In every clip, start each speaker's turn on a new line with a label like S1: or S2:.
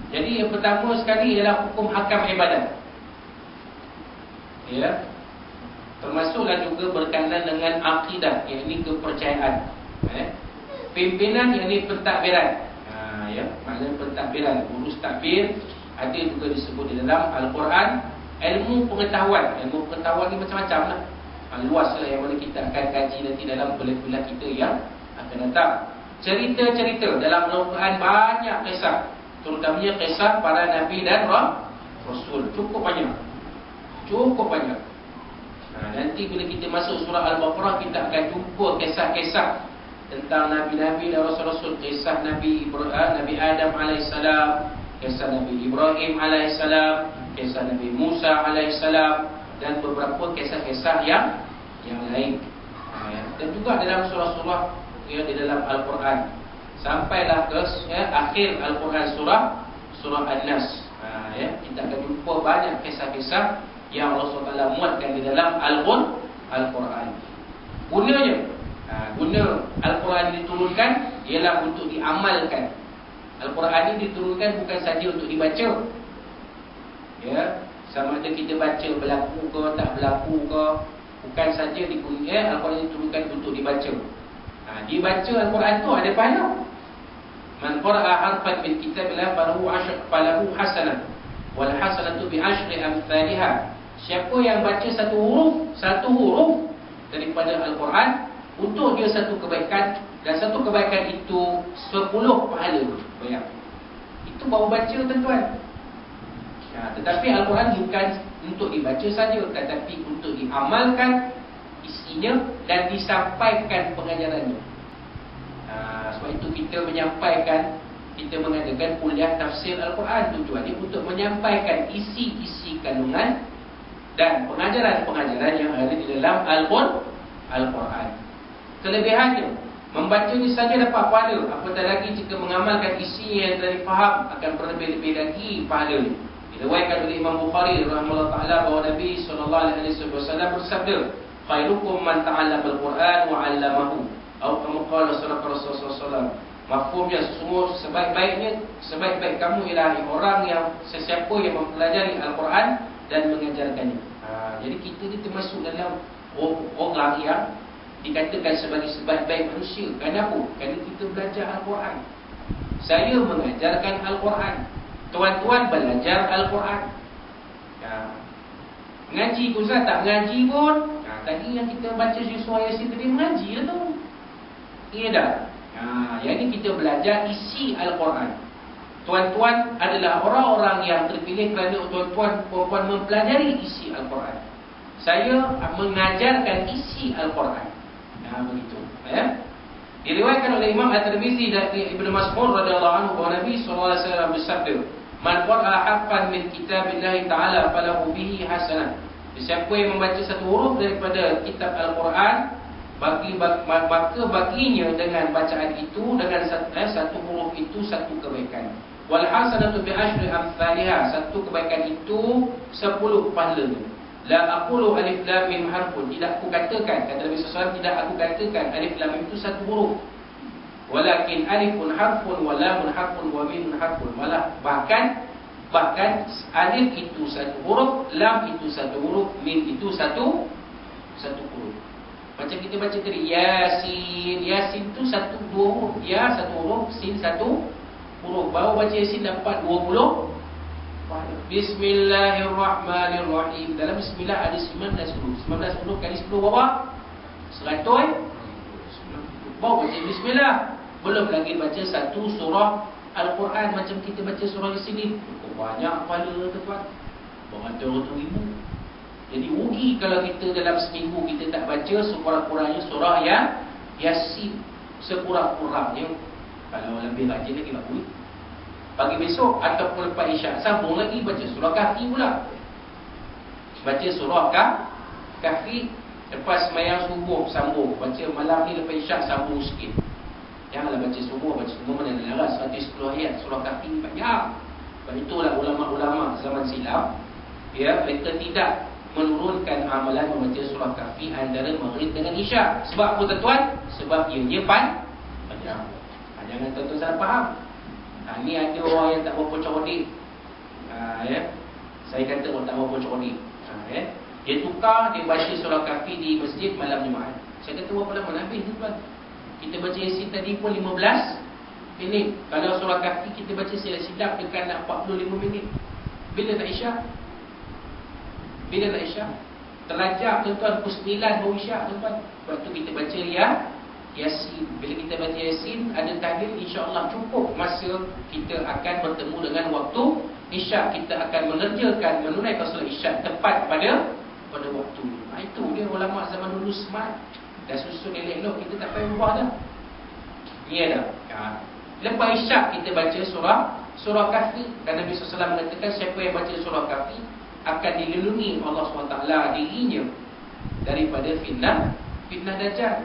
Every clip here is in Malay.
S1: Jadi yang pertama sekali ialah hukum hakam ibadat. Ya. Termasuklah juga berkaitan dengan akidah, iaitu kepercayaan. Pimpinan, iaitu pentadbiran. Ya, maknanya pentadbiran, urus takbir ada juga disebut di dalam Al-Quran. Ilmu pengetahuan ni macam-macam lah. Luas lah yang mana kita akan kaji nanti dalam kuliah kita yang akan datang. Cerita-cerita dalam Al-Quran banyak kisah, terutamanya kisah para Nabi dan Rasul. Cukup banyak. Nanti bila kita masuk surah Al-Baqarah, kita akan jumpa kisah-kisah tentang Nabi-Nabi dan Rasul-Rasul. Kisah Nabi Adam AS, kisah Nabi Ibrahim AS, kisah Nabi Musa AS, dan beberapa kisah-kisah yang lain. Dan juga dalam surah-surah di dalam Al-Quran, sampailah ke akhir Al-Quran, surah An-Nas. Kita akan jumpa banyak kisah-kisah yang Allah SWT muatkan di dalam Al-Quran. Gunanya, guna Al-Quran diturunkan ialah untuk diamalkan. Al-Quran ini diturunkan bukan saja untuk dibaca. Ya, sama ada kita baca berlaku ke tak berlaku ke, bukan saja digunakan. Al-Quran diturunkan untuk dibaca. Dibaca Al-Quran tu ada pahala. Man qara'a harfan min kitabillah falahu hasanah wal hasanatu bi asyri amsalihha. Siapa yang baca satu huruf daripada Al-Quran, untuk dia satu kebaikan, dan satu kebaikan itu 10 pahala. Bayang. Itu baru baca, tuan-tuan. Tetapi Al-Quran bukan untuk dibaca saja, tetapi untuk diamalkan isinya dan disampaikan pengajarannya. Sebab itu kita mengadakan kuliah tafsir Al-Quran. Tujuannya untuk menyampaikan isi-isi kandungan dan pengajaran-pengajaran yang ada di dalam Al-Quran. Kelebihannya, membacanya saja dapat pahala, apatah lagi jika mengamalkan isi yang telah difaham, akan berlebih-lebih lagi pahalanya. Diriwayatkan oleh Imam Bukhari rahimahullah ta'ala bahawa Nabi SAW bersabda, khairukum man ta'allama al-Quran wa 'allamahu, atau kama qala Rasulullah SAW. Mafhumnya, sesungguhnya sebaik-baik kamu ialah orang yang sesiapa yang mempelajari Al-Quran dan mengajarkannya. Jadi kita ni termasuk dalam orang yang dikatakan sebagai sebaik-baik manusia. Kenapa? Kerana kita belajar Al-Quran. Saya mengajarkan Al-Quran, tuan-tuan belajar Al-Quran. Mengaji ke Ustaz, tak mengaji pun. Tadi yang kita baca surah Yasin tadi mengaji lah tu. Iya dah. Yang ini kita belajar isi Al-Quran. Tuan-tuan adalah orang-orang yang terpilih kerana tuan-tuan perempuan mempelajari isi Al-Quran. Saya mengajarkan isi Al-Quran. Begitu. Diriwayatkan oleh Imam At-Tirmizi dari Ibnu Mas'ud radhiyallahu anhu bahawa Nabi SAW bersabda, man qara'a harfan min kitabillahi ta'ala falahu bihi hasanah. Siapa yang membaca satu huruf daripada kitab Al-Quran, maka baginya dengan bacaan itu, dengan satu huruf itu, satu kebaikan. Wal hasanatu bi asyri amsalihha, satu kebaikan itu 10 pahalanya. La aqulu alif lam mim harfun, tidak aku katakan, kata Nabi SAW, tidak aku katakan alif lam mim itu satu huruf. Walakin alifun harfun wa lamun harfun wa mimun harfun. Malah bahkan alif itu satu huruf, lam itu satu huruf, mim itu satu huruf. Macam kita baca tadi Yasin, Yasin itu dua huruf, ya satu huruf, sin satu huruf. Baru baca Yasin dapat 20. Bismillahirrahmanirrahim. Dalam bismillah ada 19 huruf. 19 huruf kali 10 berapa? 100. Baru baca bismillah. Belum lagi baca satu surah Al-Quran macam kita baca surah di sini. Banyak pahala tuan. Beratus-ratus ribu. Jadi rugi kalau kita dalam seminggu kita tak baca sekurang-kurangnya surah yang Yasin. Sekurang-kurangnya. Kalau lebih rajin lagi bagus. Pagi besok ataupun lepas isyak sambung lagi baca surah Kahfi pula. Baca surah Kahfi. Lepas sembahyang subuh sambung. Baca malam ni lepas isyak sambung sikit. Janganlah baca subuh, baca semua mana laras 110 ayat surah Kahfi banyak. Sebab itulah ulama-ulama zaman silam, mereka tidak menurunkan amalan membaca surah Kahfi antara maghrib dengan isyak. Sebab apa tuan-tuan? Sebab ianya panjang. Jangan tuan-tuan salah faham. Ni ada orang yang tak berapa cerdik. Ya. Saya kata orang tak berapa cerdik. Ya. Dia tukar, dia baca surah Kahfi di masjid malam Jumaat. Saya kata berapa lama habis tuan? Kita baca Yasin tadi pun 15 minit. Kalau surah Kahfi kita baca silap dekat nak 45 minit. Bila nak isyak? Bila nak isyak? Terlajak tuan-tuan pukul 9 baru isyak tuan-tuan. Waktu kita baca Yasin. Bila kita baca Yasin ada tahlil, insya-Allah cukup masa kita akan bertemu dengan waktu isyak. Kita akan mengerjakan menunaikan solat isyak tepat pada waktu. Itu dia ulama zaman dulu smart. Dah susun elok-elok, kita tak payah ubah dah. Ni ada. Lepas isyak kita baca surah Kahfi. Dan Nabi SAW mengatakan siapa yang baca surah Kahfi akan dilindungi Allah SWT dirinya daripada fitnah Dajjal.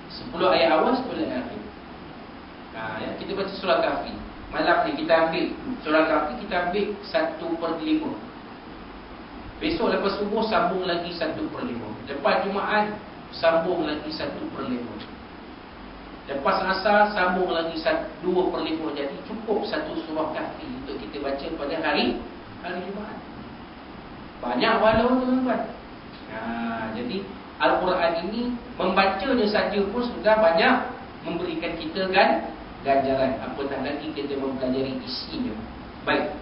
S1: 10 ayat awal, 10 ayat akhir. Ya, kita baca surah Kahfi. Malam ni kita ambil surah Kahfi, kita ambil 1/5. Besok lepas subuh sambung lagi 1/5. Lepas Jumaat sambung lagi 1/5. Lepas asar sambung lagi 2/5. Jadi cukup satu surah Kahfi untuk kita baca pada hari Jumaat. Banyak walau tuan-tuan. Jadi Al-Quran ini membacanya saja pun sudah banyak memberikan kita ganjaran. Apatah lagi kita mempelajari isinya. Baik.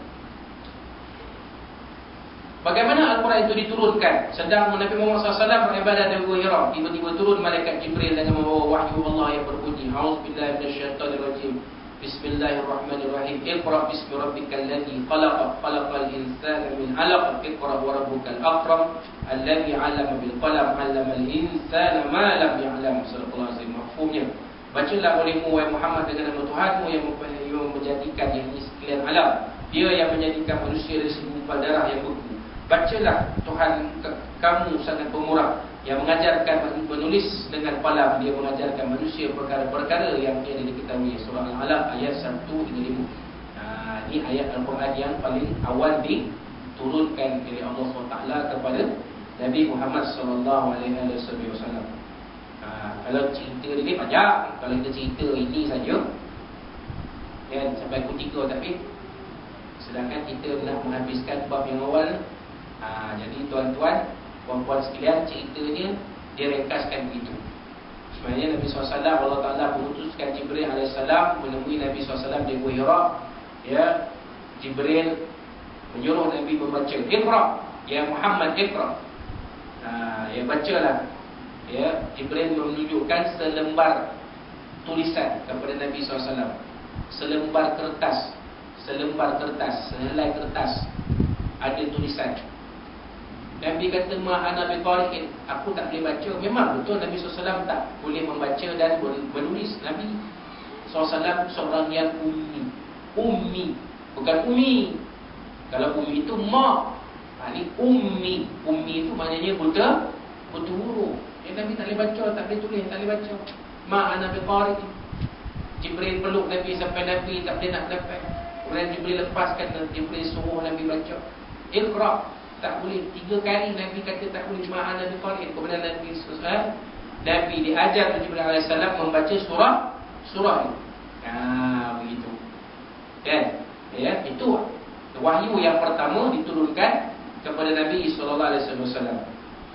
S1: Bagaimana Al-Quran itu diturunkan? Sedang Nabi Muhammad SAW beribadah di Gua Hira, tiba-tiba turun malaikat Jibril dengan membawa wahyu Allah yang berbunyi, A'udzubillahi minasyaitonirrajim. Bismillahirrahmanirrahim. Iqra bismi rabbikal ladzi khalaq, khalaqal insana min 'alaq. Iqra wa rabbukal akram, alladzi 'allama bil qalam, 'allamal insana ma lam ya'lam. Sallallahu alaihi wasallam. Mafhumnya, bacalah olehmu wahai Muhammad dengan nama Tuhanmu yang menjadikan yang ini sekalian alam. Dia yang menjadikan manusia dari segumpal darah yang beku. Bacalah Tuhan kamu sangat pemurah, yang mengajarkan menulis dengan qalam. Dia mengajarkan manusia perkara-perkara yang tiada diketahui. Surah Al-Alaq ayat 1 hingga 5. Ini ayat Al-Quran yang paling awal diturunkan oleh Allah SWT kepada Nabi Muhammad SAW. Kalau cerita ni banyak. Kalau kita cerita ini saja sampai pukul 3 tak habis. Sedangkan kita nak menghabiskan bab yang awal. Jadi tuan-tuan, puan-puan sekalian, ceritanya dia ringkaskan begitu. Sebenarnya Nabi SAW, Allah Ta'ala mengutuskan Jibril AS menemui Nabi SAW di Gua Hira. Ya, Jibril menyuruh Nabi membaca, Iqra, ya Muhammad Iqra. Ya, bacalah. Ya, Jibril menunjukkan selembar tulisan kepada Nabi SAW. Selembar kertas, sehelai kertas, ada tulisan. Nabi kata, ma'ana biqari'in, aku tak boleh baca. Memang betul Nabi SAW tak boleh membaca dan menulis. Nabi SAW seorang yang ummi, bukan umi. Kalau umi itu mak, ini ummi. Ummi itu maknanya buta huruf. Nabi tak boleh baca, tak boleh tulis, tak boleh baca. Ma'ana biqari'in. Jibril peluk Nabi sampai Nabi tak boleh nak dapat. Kemudian Jibril lepaskan, Jibril suruh Nabi baca, Iqra. Tak boleh. 3 kali Nabi kata tak boleh. Ma'ana biqari'in. Kemudian Nabi diajar oleh Jibril AS membaca surah ini. Begitu. Ya, itu wahyu yang pertama diturunkan kepada Nabi SAW.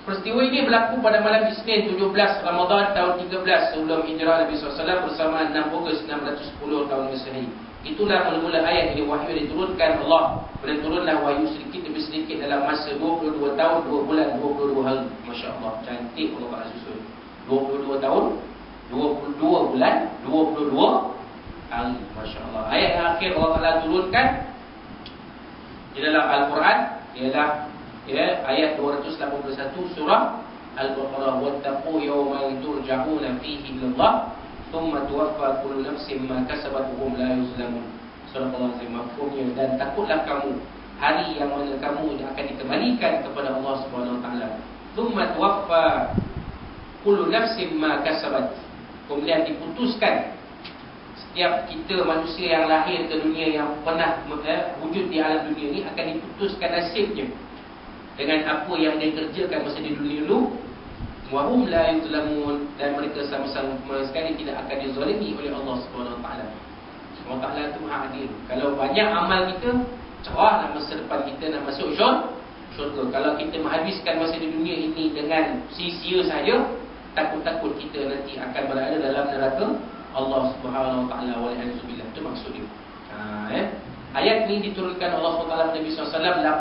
S1: Peristiwa ini berlaku pada malam Isnin 17 Ramadan tahun 13 sebelum hijrah Nabi SAW bersama 6 Ogos 610 tahun Masehi. Itulah mula-mula ayat ini, wahyu yang diturunkan Allah. Kemudian turunlah wahyu sedikit demi sedikit dalam masa 22 tahun, 2 bulan, 22 hari. Masya Allah, cantik Allah Ta'ala susun. 22 tahun, 22 bulan, 22 hari. Masya Allah. Ayat yang akhir Allah Ta'ala turunkan di dalam Al-Quran ialah ayat 281 surah Al-Baqarah. Wattaqu yawman turja'una fihi ilallah thumma tuwaffa kullu nafsin ma kasabat wa hum la yuzlamun. Surah Al-Azim. Mafhumnya, dan takutlah kamu hari yang mana kamu akan dikembalikan kepada Allah Subhanahu wa taala. Thumma tuwaffa kullu nafsin ma kasabat. Kemudian diputuskan setiap kita manusia yang lahir ke dunia, yang pernah wujud di alam dunia ini, akan diputuskan nasibnya dengan apa yang dia kerjakan masa di dunia dulu. Wahum la yuzlamun, dan mereka sama-sama sekali tidak akan dizalimi oleh Allah Subhanahu wa taala. Allah Ta'ala tu maha adil. Kalau banyak amal kita, cerahlah masa depan kita nak masuk syurga. Kalau kita menghabiskan masa di dunia ini dengan sia-sia saja, takut-takut kita nanti akan berada dalam neraka Allah Subhanahu Wa Ta'ala. Walhamdulillah. Itu maksud dia. Ayat ini diturunkan Allah SWT kepada Nabi SAW